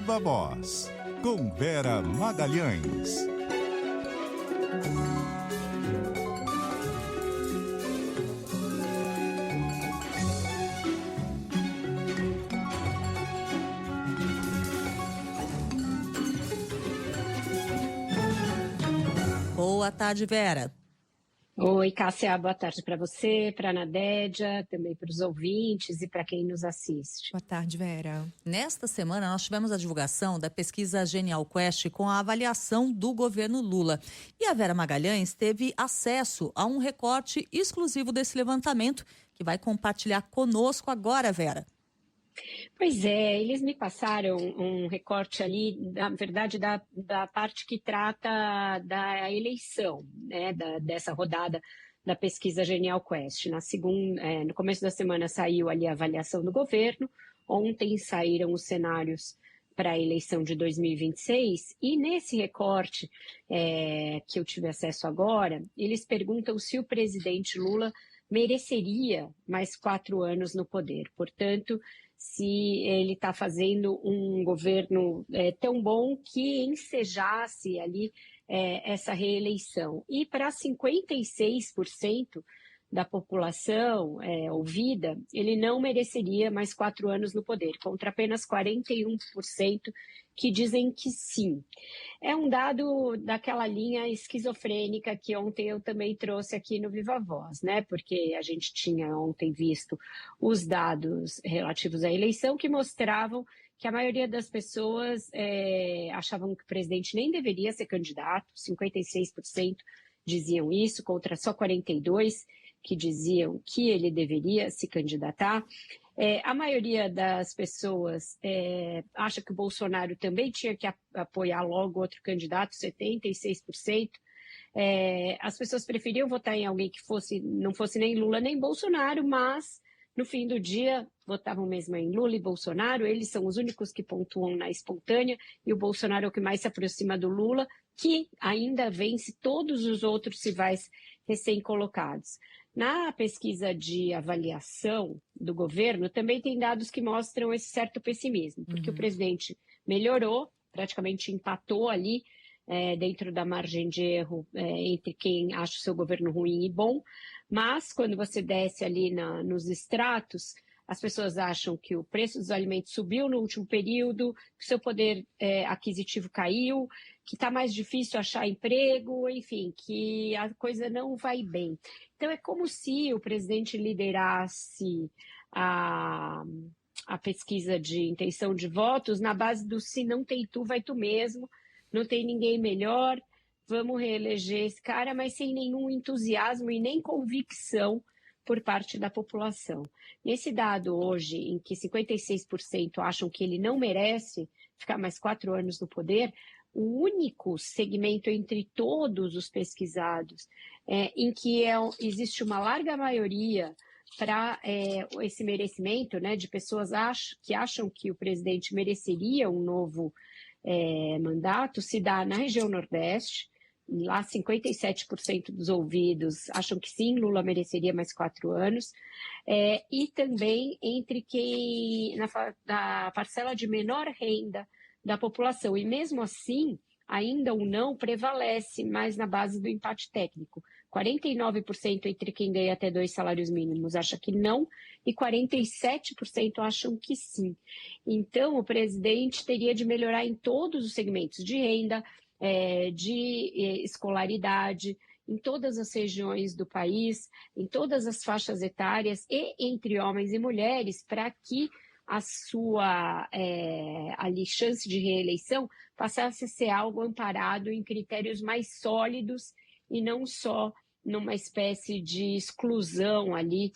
Viva Voz, com Vera Magalhães. Boa tarde, Vera. Oi, Cássia, boa tarde para você, para a Nadédia, também para os ouvintes e para quem nos assiste. Boa tarde, Vera. Nesta semana, nós tivemos a divulgação da pesquisa Genial Quest com a avaliação do governo Lula. E a Vera Magalhães teve acesso a um recorte exclusivo desse levantamento, que vai compartilhar conosco agora, Vera. Pois é, eles me passaram um recorte ali, na verdade, da parte que trata da eleição, né, dessa rodada da pesquisa Genial Quest. No começo da semana saiu ali a avaliação do governo, ontem saíram os cenários para a eleição de 2026, e nesse recorte que eu tive acesso agora, eles perguntam se o presidente Lula mereceria mais 4 anos no poder. Portanto, se ele está fazendo um governo tão bom que ensejasse ali essa reeleição. E para 56% da população ouvida, ele não mereceria mais 4 anos no poder, contra apenas 41% que dizem que sim. É um dado daquela linha esquizofrênica que ontem eu também trouxe aqui no Viva Voz, né? Porque a gente tinha ontem visto os dados relativos à eleição que mostravam que a maioria das pessoas achavam que o presidente nem deveria ser candidato, 56% diziam isso, contra só 42% que diziam que ele deveria se candidatar. A maioria das pessoas acha que o Bolsonaro também tinha que apoiar logo outro candidato, 76%. As pessoas preferiam votar em alguém que não fosse nem Lula nem Bolsonaro, mas no fim do dia votavam mesmo em Lula e Bolsonaro. Eles são os únicos que pontuam na espontânea e o Bolsonaro é o que mais se aproxima do Lula, que ainda vence todos os outros rivais recém-colocados. Na pesquisa de avaliação do governo, também tem dados que mostram esse certo pessimismo, porque o presidente melhorou, praticamente empatou ali dentro da margem de erro entre quem acha o seu governo ruim e bom, mas quando você desce ali nos estratos, as pessoas acham que o preço dos alimentos subiu no último período, que o seu poder aquisitivo caiu, que está mais difícil achar emprego, enfim, que a coisa não vai bem. Então é como se o presidente liderasse a pesquisa de intenção de votos na base do se não tem tu, vai tu mesmo, não tem ninguém melhor, vamos reeleger esse cara, mas sem nenhum entusiasmo e nem convicção por parte da população. Nesse dado hoje, em que 56% acham que ele não merece ficar mais 4 anos no poder, o único segmento entre todos os pesquisados em que existe uma larga maioria para esse merecimento, né, de pessoas que acham que o presidente mereceria um novo mandato, se dá na região Nordeste. Lá 57% dos ouvidos acham que sim, Lula mereceria mais 4 anos, e também entre quem, na parcela de menor renda da população, e mesmo assim, ainda o não prevalece mais na base do empate técnico. 49% entre quem ganha até 2 salários mínimos acha que não, e 47% acham que sim. Então, o presidente teria de melhorar em todos os segmentos de renda, de escolaridade, em todas as regiões do país, em todas as faixas etárias e entre homens e mulheres, para que a sua chance de reeleição passasse a ser algo amparado em critérios mais sólidos e não só numa espécie de exclusão ali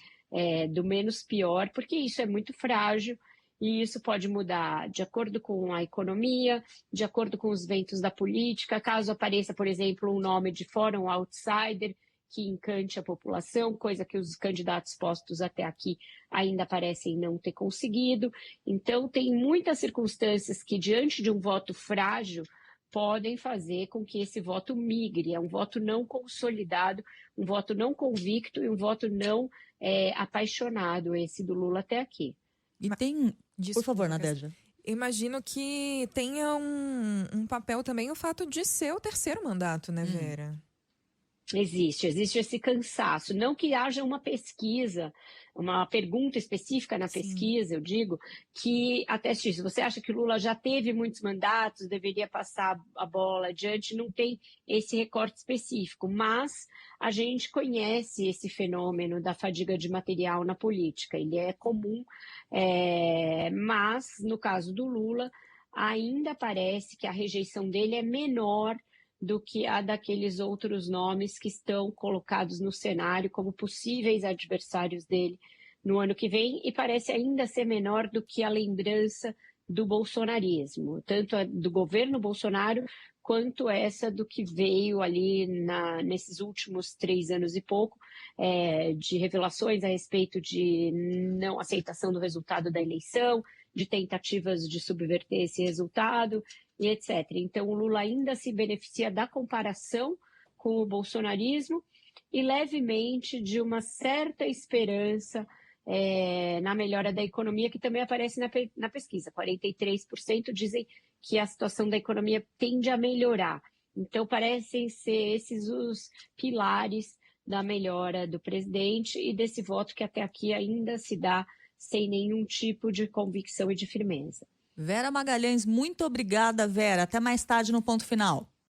do menos pior, porque isso é muito frágil. E isso pode mudar de acordo com a economia, de acordo com os ventos da política, caso apareça, por exemplo, um nome de fora, um outsider, que encante a população, coisa que os candidatos postos até aqui ainda parecem não ter conseguido. Então, tem muitas circunstâncias que, diante de um voto frágil, podem fazer com que esse voto migre. É um voto não consolidado, um voto não convicto e um voto não apaixonado, esse do Lula até aqui. E tem... Por favor, Nadégia. Imagino que tenha um papel também o fato de ser o terceiro mandato, né, Vera? Existe esse cansaço. Não que haja uma pesquisa, uma pergunta específica na pesquisa, eu digo, que ateste isso. Você acha que Lula já teve muitos mandatos, deveria passar a bola adiante? Não tem esse recorte específico, mas a gente conhece esse fenômeno da fadiga de material na política. Ele é comum, mas no caso do Lula, ainda parece que a rejeição dele é menor do que a daqueles outros nomes que estão colocados no cenário como possíveis adversários dele no ano que vem, e parece ainda ser menor do que a lembrança do bolsonarismo, tanto a do governo Bolsonaro quanto essa do que veio ali nesses últimos 3 anos e pouco, de revelações a respeito de não aceitação do resultado da eleição, de tentativas de subverter esse resultado, e etc. Então, o Lula ainda se beneficia da comparação com o bolsonarismo e levemente de uma certa esperança na melhora da economia, que também aparece na pesquisa. 43% dizem que a situação da economia tende a melhorar. Então, parecem ser esses os pilares da melhora do presidente e desse voto que até aqui ainda se dá sem nenhum tipo de convicção e de firmeza. Vera Magalhães, muito obrigada, Vera. Até mais tarde no Ponto Final.